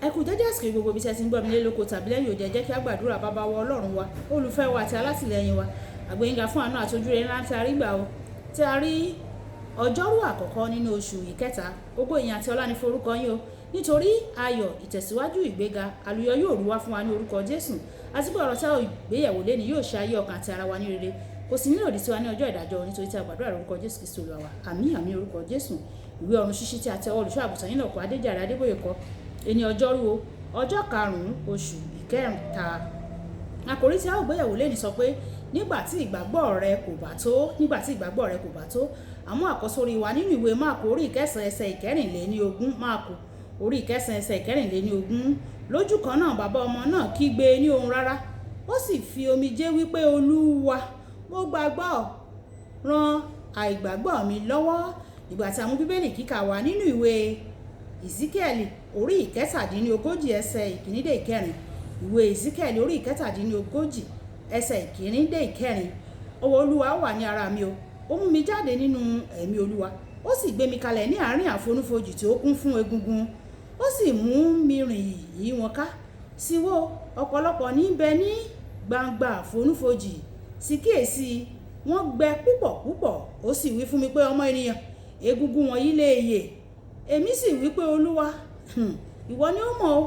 ẹ kú jẹ́jẹ́ àsìkò gbogbo ibi tí ẹ ti ń gbọ́ mi lé lóko tàbí lẹ́yìn òjẹ́ jẹ́ kí a gbàdúrà bàbá wa ọlọ́run wa olùfẹ́ wa àti alátìlẹyìn wa àgbéyìnga fún àánú àti ojúrere ńlá tí a rí gbà o tí a rí ọjọ́rú àkọ́kọ́ nínú oṣù ìkẹta gbogbo èèyàn àti ọlá ní forúkọ yín o nítorí ayọ̀ ìtẹ̀síwájú ìgbéga àlùyọ yóò rú wá fún wa ní orúkọ Jésù àti pé ọ̀rọ̀ tí a ò gbéyẹ̀wò lé ní yóò ṣe ayé ọkàn àti ara wa ní rere kò sì nílò òdì tiwa ní ọjọ́ ìdájọ́ nítorí tí a gbàdúrà lórúkọ Jésù Kristi Olúwa wa àmín orúkọ Jésù ìwé ọ̀run ṣíṣí tí a tẹ olùṣọ́ àgùntàn yín náà kọ Adéjàre Adébóyè kọ ẹni ọjọ́rú ọjọ́ karùn-ún oṣù ìkẹta àkòrí tí a ó gbéyẹ̀wò lẹ́ni sọ pé nígbà tí ìgbàgbọ́ rẹ kò bá tó àmọ́ àkọ́sórí wa nínú ìwé Máàkù orí ìkẹsàn-án ẹsẹ̀ ìkẹrìnléníogún Máàkù orí ìkẹsàn-án ẹsẹ̀ ìkẹrìnléníogún lójú kan náà bàbá ọmọ náà kígbe ní ohùn rárá ó sì fi omijé wípé Olúwa mo gbàgbọ́ ran àìgbàgbọ́ mi lọ́wọ́. Ìgbà tí a mú bíbélì kíkà wá nínú ìwé Ezekiel orí ìkẹtàdínlógójì ẹsẹ̀ ìkíní dé ìkẹrin ìwé Ezekiel orí ìkẹtàdínlógójì ẹsẹ̀ ìkíní dé ìkẹrin ọwọ́ Olúwa wà ní ara mi o ó mú mi jáde nínú ẹ̀mí Olúwa ó sì gbé mi kalẹ̀ ní àárín àfonífojì tí ó kún fún egungun ó sì mú mi rìn yí wọn ká sí wó ọ̀pọ̀lọpọ̀ níbẹ̀ ní gbangba àfonífojì sì kíyèsí wọ́n gbẹ púpọ̀ púpọ̀ ó sì wí fún mi pé ọmọ ènìyàn egungun wọ̀nyí lè yè èmi sì wí pé Olúwa ìwọ ni ó mọ̀ o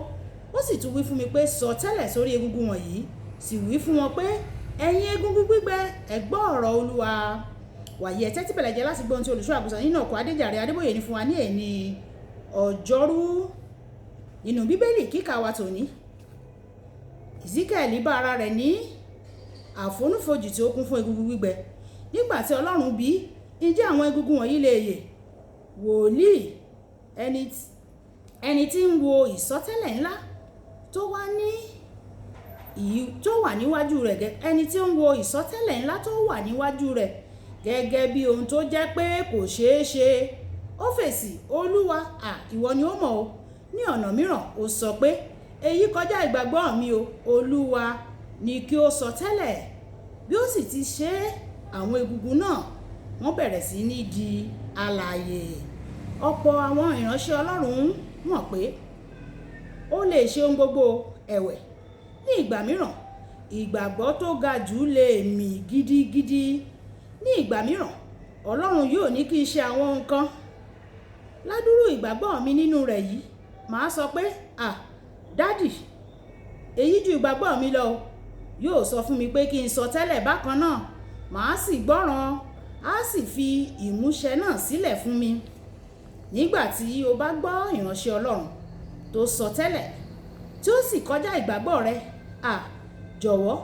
ó sì tún wí fún mi pé sọ tẹ́lẹ̀ sórí egungun wọ̀nyí sì wí fún wọn pé ẹ̀yin egungun gbígbẹ ẹ gbọ́ ọ̀rọ̀ Olúwa wàyí ẹ tẹ́tí bẹ̀lẹ̀ jẹ́ láti gbọ́ ohun tí olùṣọ́ àgùntàn yín náà kọ Adéjàre Adébóyè ní fún wa ní ẹ̀ní ọjọ́rú nínú bíbélì kíkà wa tòní Ezekiel bá ara rẹ̀ ní àfonífojì tí ó kún fún egungun gbígbẹ nígbà tí Ọlọ́run bí ǹjẹ́ àwọn egungun wọ̀nyí lè yè wòlíì ẹni tí ń wo ìsọtẹ́lẹ̀ ńlá tó wà níwájú rẹ̀ ẹni tí ń wo ìsọtẹ́lẹ̀ ńlá tó wà níwájú rẹ̀ gẹ́gẹ́ bí ohun tó jẹ́ pé kò ṣeé ṣe ó fèsì Olúwa ìwọ ni ó mọ̀ o ní ọ̀nà mìíràn ó sọ pé èyí kọjá ìgbàgbọ́ mi o Olúwa ni kí ó sọ tẹ́lẹ̀ bí ó sì ti ṣe àwọn egungun náà wọ́n bẹ̀rẹ̀ sí ní di alààyè ọ̀pọ̀ àwọn ìránṣẹ́ Ọlọ́run mọ̀ pé ó lè ṣe ohun gbogbo ẹ̀wẹ̀ ní ìgbà mìíràn ìgbàgbọ́ tó ga jù lè mì gidigidi ní ìgbà mìíràn Ọlọ́run yóò ní kí n ṣe àwọn nǹkan ládùúrú ìgbàgbọ́ mi nínú rẹ̀ yìí màá sọ pé dádì èyí ju ìgbàgbọ́ mi lọ yóò sọ fún mi pé kí n sọ tẹ́lẹ̀ bákan náà màá sì gbọ́ràn á sì fi ìmúṣẹ náà sílẹ̀ fún mi nígbà tí o bá gbọ́ ìránṣẹ́ Ọlọ́run tó sọ tẹ́lẹ̀ tí ó sì kọjá ìgbàgbọ́ rẹ jọ̀wọ́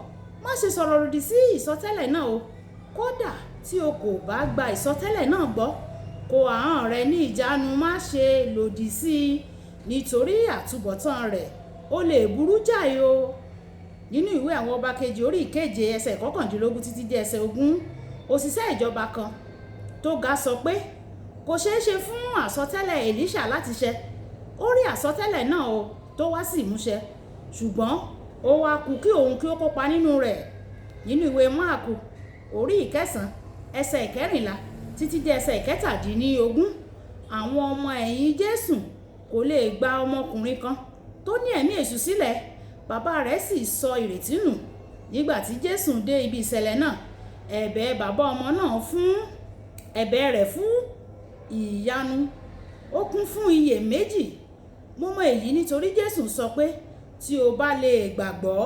má ṣe sọ̀rọ̀ lòdì sí ìsọtẹ́lẹ̀ náà o kódà tí o kò bá gba ìsọtẹ́lẹ̀ náà gbọ́ kó ahọ́n rẹ ní ìjánu má ṣe lòdì sí i nítorí àtúbọ̀tán rẹ̀ ó lè burú jáì o nínú ìwé àwọn ọba kejì orí ìkeje ẹsẹ̀ ìkọkàndínlógún títí dé ẹsẹ̀ ogún òṣìṣẹ́ ìjọba kan tó ga sọ pé kò ṣeé ṣe fún àsọtẹ́lẹ̀ Èlíṣà láti ṣẹ ó rí àsọtẹ́lẹ̀ náà o tó wá sí ìmúṣẹ ṣùgbọ́n ó wá kù kí òun kí ó kópa nínú rẹ̀ nínú ìwé Máàkù orí ìkẹsàn ẹsẹ̀ ìkẹrìnlá títí dé ẹsẹ̀ ìkẹtàdínlógún àwọn ọmọ ẹ̀yìn Jésù kò lè gba ọmọkùnrin kan tó ní ẹ̀mí èṣù sílẹ̀ bàbá rẹ̀ sì sọ ìrètí nù nígbà tí Jésù dé ibi ìṣẹ̀lẹ̀ náà ẹ̀bẹ̀ bàbá ọmọ náà ẹ̀bẹ̀ rẹ̀ fún ìyanu ó kún fún iyèméjì mo mọ èyí nítorí Jésù sọ pé tí o bá lè gbàgbọ́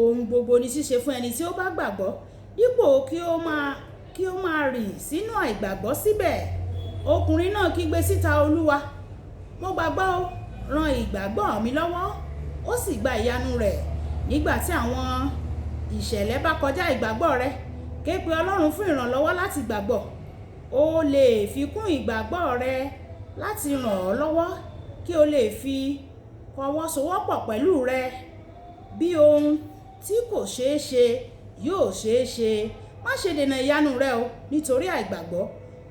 ohun gbogbo ní ṣíṣe fún ẹni tí ó bá gbàgbọ́ dípò kí ó máa rìn sínú àìgbàgbọ́ síbẹ̀ ọkùnrin náà kígbe síta Olúwa mo gbàgbọ́ o ran ìgbàgbọ́ mi lọ́wọ́ ó sì gba ìyanu rẹ̀ nígbà tí àwọn ìṣẹ̀lẹ̀ bá kọjá ìgbàgbọ́ rẹ ké pe Ọlọ́run fún ìrànlọ́wọ́ láti gbàgbọ́ ó lè fi kún ìgbàgbọ́ rẹ láti ràn ọ́ lọ́wọ́ kí o lè fi fọwọ́sowọ́pọ̀ pẹ̀lú rẹ bí ohun tí kò ṣeé ṣe yóò ṣeé ṣe má ṣe dènà ìyanu rẹ o nítorí àìgbàgbọ́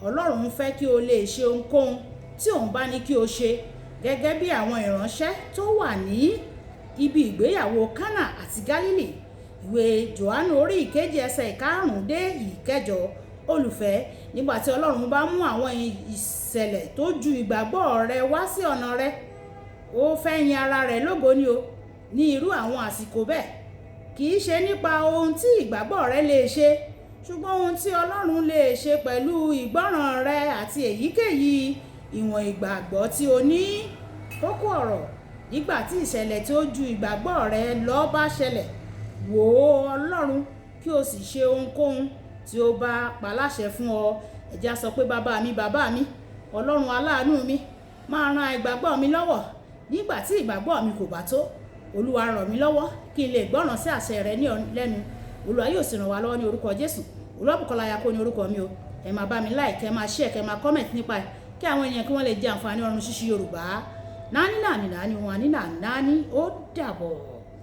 Ọlọ́run fẹ́ kí o lè ṣe ohunkóhun tí òun bá ní kí o ṣe gẹ́gẹ́ bí àwọn ìránṣẹ́ tó wà ní ibi ìgbéyàwó Kánà àti Gálílì ìwé Jòhánù orí ìkejì ẹsẹ̀ ìkarùn-ún dé ìkẹjọ olùfẹ́ nígbà tí Ọlọ́run bá mú àwọn ìṣẹ̀lẹ̀ tó ju ìgbàgbọ́ rẹ wá sí ọ̀nà rẹ ó fẹ́ yin ara rẹ̀ lógo ni o ní irú àwọn àsìkò bẹ́ẹ̀ kì í ṣe nípa ohun tí ìgbàgbọ́ rẹ lè ṣe ṣùgbọ́n ohun tí Ọlọ́run lè ṣe pẹ̀lú ìgbọ́ràn rẹ àti èyíkéyìí ìwọ̀n ìgbàgbọ́ tí o ní. Kókó ọ̀rọ̀: nígbà tí ìṣẹ̀lẹ̀ tí ó ju ìgbàgbọ́ rẹ lọ bá ṣẹlẹ̀, wò ó Ọlọ́run kí o sì ṣe ohunkóhun tí ó bá paláṣẹ fún ọ. Ẹ jẹ́ á sọ pé bàbá mi Ọlọ́run aláàánú mi, máa ran ìgbàgbọ́ mi lọ́wọ́ nígbà tí ìgbàgbọ́ mi kò bá tó. Olúwa ràn mí lọ́wọ́ kí n lè gbọ́ràn sí àṣẹ rẹ ní lẹ́nu. Olúwa yóò sì ràn wá lọ́wọ́ ní orúkọ Jésù. Olúwabùkọ́lá Ayako ní orúkọ mi o. Ẹ máa bá mi like, kẹ́ máa share, kẹ́ máa comment nípa ẹ̀ kí àwọn èèyàn kí wọ́n lè jẹ àǹfààní ọ̀run ṣíṣí Yorùbá. Náání náání náání wọn ní náání náání ó dàbọ̀.